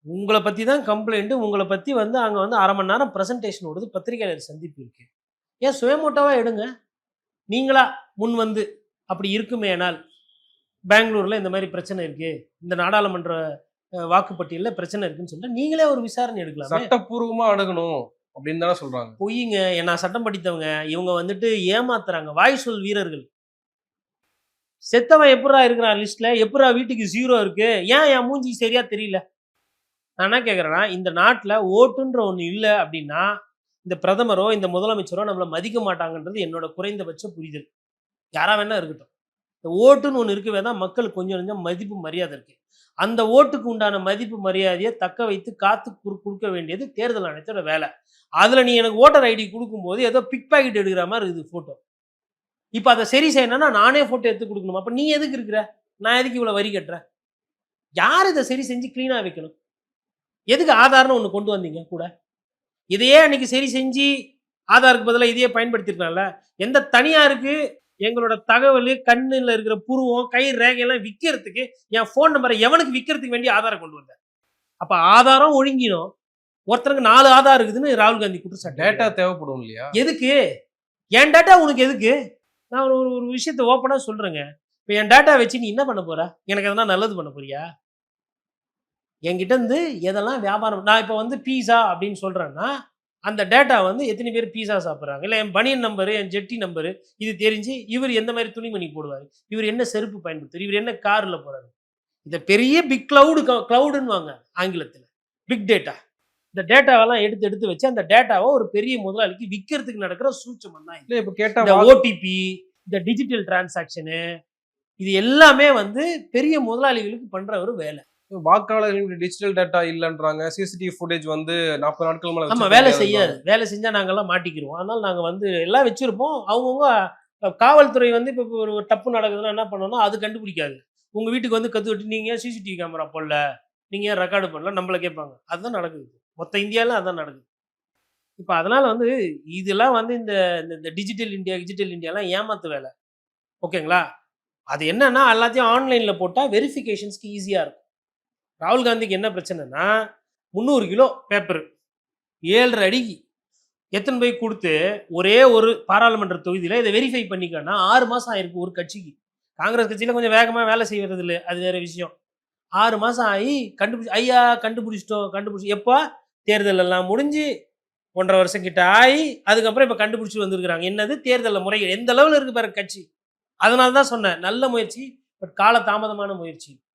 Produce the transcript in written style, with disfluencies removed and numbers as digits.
உங்கள பத்தி தான் கம்ப்ளைண்ட். உங்கள பத்தி வந்து அங்க வந்து 1/2 மணி நேரம் பிரசன்டேஷன் ஓடுது. பத்திரிகையாளர் சந்திப்பு இருக்கு. ஏன் சுயமோட்டோவா எடுங்க. நீங்களா முன் வந்து அப்படி இருக்குமேயானால், பெங்களூர்ல இந்த மாரி பிரச்சனை இருக்கு. இந்த நாடாளுமன்ற வாக்குப்பட்டியல்ல பிரச்சனை இருக்குன்னு சொல்லிட்டு நீங்களே ஒரு விசாரணை எடுக்கலாமே. சட்டப்பூர்வமா அணுகணும் அப்படின்னு தானே சொல்றாங்க. பொய்யுங்க. நான் சட்டம் படித்தவங்க. இவங்க வந்துட்டு ஏமாத்துறாங்க. வாய் சொல் வீரர்கள். செத்தவன் எப்புட்றா இருக்கிறான் லிஸ்ட்ல? எப்புட்றா வீட்டுக்கு 0 இருக்கு? ஏன் என் மூஞ்சி சரியா தெரியல? நான் என்ன கேட்கிறேன்னா, இந்த நாட்டுல ஓட்டுன்ற ஒண்ணு இல்ல அப்படின்னா, இந்த பிரதமரோ, இந்த முதலமைச்சரோ நம்மள மதிக்க மாட்டாங்கன்றது என்னோட குறைந்தபட்ச புரிதல். யாரா வேணா இருக்கட்டும். இந்த ஓட்டுன்னு ஒண்ணு இருக்கவே தான் மக்களுக்கு கொஞ்சம் கொஞ்சம் மதிப்பு, மரியாதை இருக்கு. அந்த ஓட்டுக்கு உண்டான மதிப்பு, மரியாதைய தக்க வைத்து காத்து குடுக்க வேண்டியது தேர்தல் ஆணையத்தோட வேலை. அதுல நீ எனக்கு வோட்டர் ஐடி குடுக்கும்போது ஏதோ பிக் பாக்கெட் எடுக்கிற மாரி இருக்குது ஃபோட்டோ. இப்ப அத சரி செய்யணும்னா நானே ஃபோட்டோ எடுத்து குடுக்கணுமா? அப்ப நீ எதுக்கு இருக்கிற? நான் எதுக்கு இவ்வளவு வரி கட்டுறேன்? யார் இத சரி செஞ்சு கிளீனா வைக்கணும்? எதுக்கு ஆதார்ன்னு ஒண்ணு கொண்டு வந்தீங்க கூட? இதையே அன்னைக்கு சரி செஞ்சு ஆதாருக்கு பதிலா இதையே பயன்படுத்திருக்கலாம்ல. எந்த தனியாருக்கு எங்களோட தகவலு, கண்ணுல இருக்கிற புருவம், கை ரேகையெல்லாம் விக்கிறதுக்கு என் ஃபோன் நம்பர எவனுக்கு விக்கிறதுக்கு வேண்டி ஆதார கொண்டு வந்த? அப்ப ஆதாரம் ஒழுங்கினும். ஒருத்தருக்கு 4 ஆதார் இருக்குதுன்னு ராகுல் காந்தி குற்றச்சாட்டு. டேட்டா தேவைப்படும் இல்லையா? எதுக்கு? என் டேட்டா உனக்கு எதுக்கு? நான் ஒரு விஷயத்த ஓப்பனா சொல்றேங்க. இப்ப என் டேட்டா வச்சு நீ என்ன பண்ண போற? எனக்கு எதனா நல்லது பண்ண போறியா? என்கிட்ட இருந்து எதெல்லாம் வியாபாரம் நான் இப்ப வந்து பீஸா அப்படின்னு சொல்றேன்னா, அந்த டேட்டா வந்து எத்தனை பேர் பீஸா சாப்பிடுறாங்க? இல்ல என் பனியன் நம்பரு, என் ஜெட்டி நம்பரு இது தெரிஞ்சு இவரு எந்த மாரி துணிமணி போடுவாரு? இவரு என்ன செருப்பு பயன்படுத்துறாரு? இவரு என்ன கார்ல போறாரு? இத பெரிய பிக் கிளவுடுன்னுவாங்க ஆங்கிலத்துல. Big data. இந்த டேட்டாவெல்லாம் எடுத்து எடுத்து வச்சு அந்த டேட்டாவ ஒரு பெரிய முதலாளிக்கு விக்கிறதுக்கு நடக்கிற சூட்சமம் தான் இது. இல்ல இப்ப கேட்டா இந்த ஓடிபி, இந்த டிஜிட்டல் டிரான்சாக்ஷனு இது எல்லாமே வந்து பெரிய முதலாளிகளுக்கு பண்ற ஒரு வேலை. வாக்காளர்களுடைய டிஜிட்டல் டேட்டா இல்லன்றாங்க. சிசிடிவி ஃபுட்டேஜ் வந்து 40 நாட்கள் மேல ஆமா வச்சிருக்க வேலை செய்யாது. முடியாதுன்றாங்க. வேலை செஞ்சா நாங்கலாம் மாட்டிக்கிருவோம். அதனால நாங்க வந்து எல்லாம் வச்சிருப்போம். அவங்கவங்க காவல்துறை வந்து இப்ப ஒரு தப்பு நடக்குதுன்னா என்ன பண்ணணும்னா, அது கண்டுபிடிக்காது. உங்க வீட்டுக்கு வந்து கத்து வட்டி நீங்க ஏன் சிசிடிவி கேமரா போடல? நீங்க ஏன் ரெக்கார்டு பண்ணல? நம்மள கேட்பாங்க. அதுதான் நடக்குது. மொத்த இந்தியால அதான் நடக்குது. இப்ப அதனால வந்து இதெல்லாம் வந்து இந்த இந்த டிஜிட்டல் இந்தியாலாம் ஏமாத்து வேலை. ஓகேங்களா? அது என்னன்னா எல்லாத்தையும் ஆன்லைன்ல போட்டா வெரிஃபிகேஷன்ஸ்க்கு ஈஸியா இருக்கும். ராகுல் காந்திக்கு என்ன பிரச்சனைன்னா, 300 கிலோ பேப்பரு 7 1/2 அடிக்கு எடுத்துன்னு போய் குடுத்து, ஒரே ஒரு பாராளுமன்ற தொகுதியில இத வெரிஃபை பண்ணிக்கன்னா 6 மாசம் ஆயிருக்கு ஒரு கட்சிக்கு. காங்கிரஸ் கட்சியில கொஞ்சம் வேகமா வேலை செய்றது இல்ல. அது வேற விஷயம். 6 மாசம் ஆயி ஐயா கண்டுபிடிச்சுட்டோம் எப்ப? தேர்தல் எல்லாம் முடிஞ்சு 1 1/2 வருஷம் கிட்ட ஆயி, அதுக்கப்புறம் இப்ப கண்டுபிடிச்சு வந்திருக்கிறாங்க. என்னது? தேர்தல்ல முறைகேடு. எந்த லெவல்ல இருக்கு பாருங்க கட்சி. அதனால தான் சொன்னேன். நல்ல முயற்சி. பட் கால தாமதமான முயற்சி.